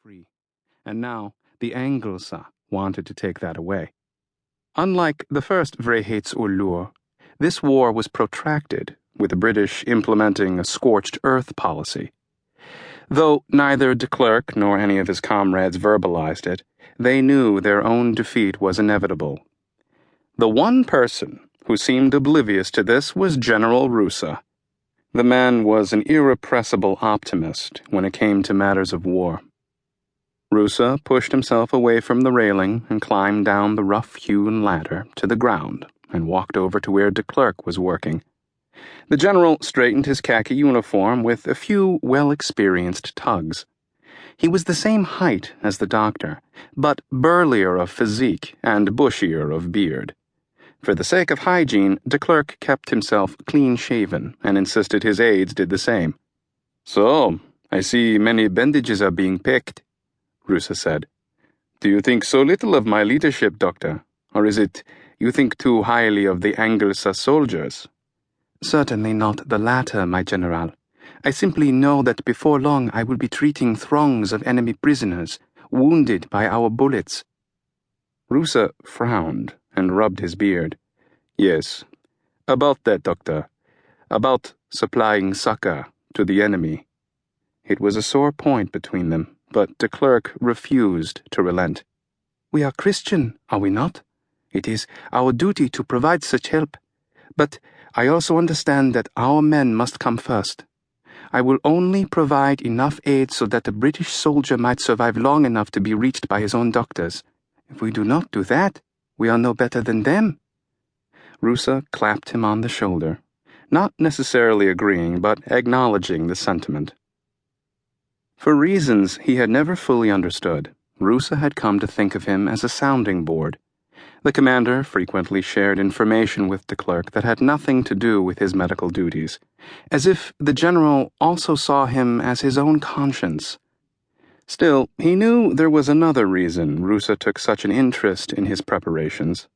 free, and now the Anglesa wanted to take that away. Unlike the first Vrijheids'oorlog, this war was protracted, with the British implementing a scorched earth policy. Though neither de Klerk nor any of his comrades verbalized it, they knew their own defeat was inevitable. The one person who seemed oblivious to this was General Rusa. The man was an irrepressible optimist when it came to matters of war. Rusa pushed himself away from the railing and climbed down the rough-hewn ladder to the ground and walked over to where de Klerk was working. The general straightened his khaki uniform with a few well-experienced tugs. He was the same height as the doctor, but burlier of physique and bushier of beard. For the sake of hygiene, de Klerk kept himself clean-shaven and insisted his aides did the same. "So, I see many bandages are being picked," Rusa said. "Do you think so little of my leadership, Doctor? Or is it you think too highly of the Anglesa soldiers?" "Certainly not the latter, my general. I simply know that before long I will be treating throngs of enemy prisoners, wounded by our bullets." Rusa frowned and rubbed his beard. "Yes, about that, Doctor. About supplying succor to the enemy." It was a sore point between them, but de Klerk refused to relent. "We are Christian, are we not? It is our duty to provide such help. But I also understand that our men must come first. I will only provide enough aid so that a British soldier might survive long enough to be reached by his own doctors. If we do not do that, we are no better than them." Rusa clapped him on the shoulder, not necessarily agreeing, but acknowledging the sentiment. For reasons he had never fully understood, Rusa had come to think of him as a sounding board. The commander frequently shared information with de Klerk that had nothing to do with his medical duties, as if the general also saw him as his own conscience. Still, he knew there was another reason Rusa took such an interest in his preparations.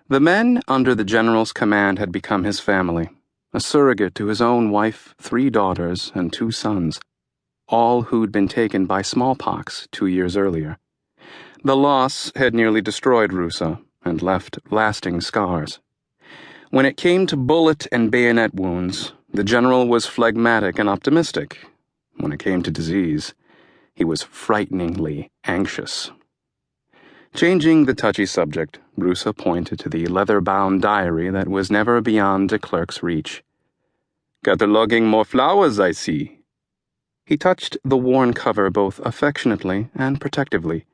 The men under the general's command had become his family, a surrogate to his own wife, 3 daughters, and 2 sons, all who'd been taken by smallpox 2 years earlier. The loss had nearly destroyed Rusa and left lasting scars. When it came to bullet and bayonet wounds, the general was phlegmatic and optimistic. When it came to disease, he was frighteningly anxious. Changing the touchy subject, Rusa pointed to the leather-bound diary that was never beyond de Klerk's reach. "Cataloging more flowers, I see." He touched the worn cover both affectionately and protectively.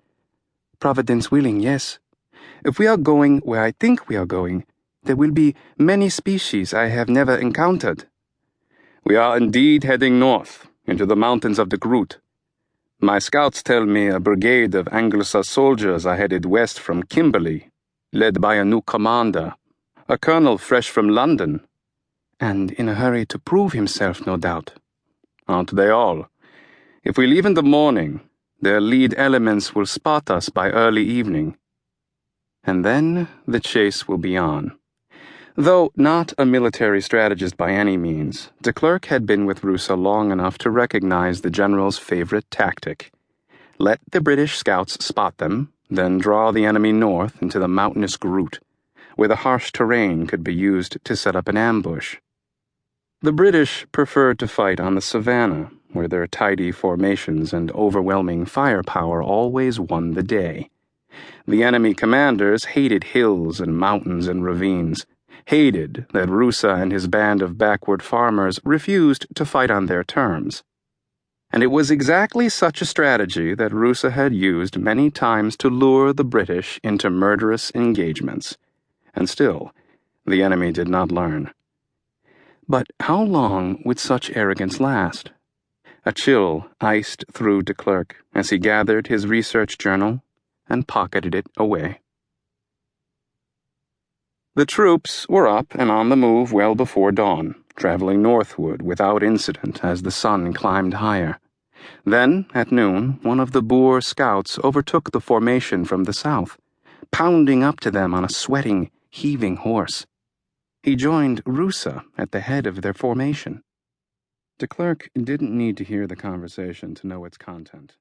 "Providence willing, yes. If we are going where I think we are going, there will be many species I have never encountered." "We are indeed heading north, into the mountains of the Groot. My scouts tell me a brigade of Anglesa soldiers are headed west from Kimberley, led by a new commander, a colonel fresh from London." "And in a hurry to prove himself, no doubt." "Aren't they all? If we leave in the morning, their lead elements will spot us by early evening. And then the chase will be on." Though not a military strategist by any means, de Klerk had been with Rusa long enough to recognize the general's favorite tactic. Let the British scouts spot them, then draw the enemy north into the mountainous Groot, where the harsh terrain could be used to set up an ambush. The British preferred to fight on the savannah, where their tidy formations and overwhelming firepower always won the day. The enemy commanders hated hills and mountains and ravines, hated that Rusa and his band of backward farmers refused to fight on their terms. And it was exactly such a strategy that Rusa had used many times to lure the British into murderous engagements. And still, the enemy did not learn. But how long would such arrogance last? A chill iced through de Klerk as he gathered his research journal and pocketed it away. The troops were up and on the move well before dawn, traveling northward without incident as the sun climbed higher. Then, at noon, one of the Boer scouts overtook the formation from the south, pounding up to them on a sweating, heaving horse. He joined Rusa at the head of their formation. De Klerk didn't need to hear the conversation to know its content.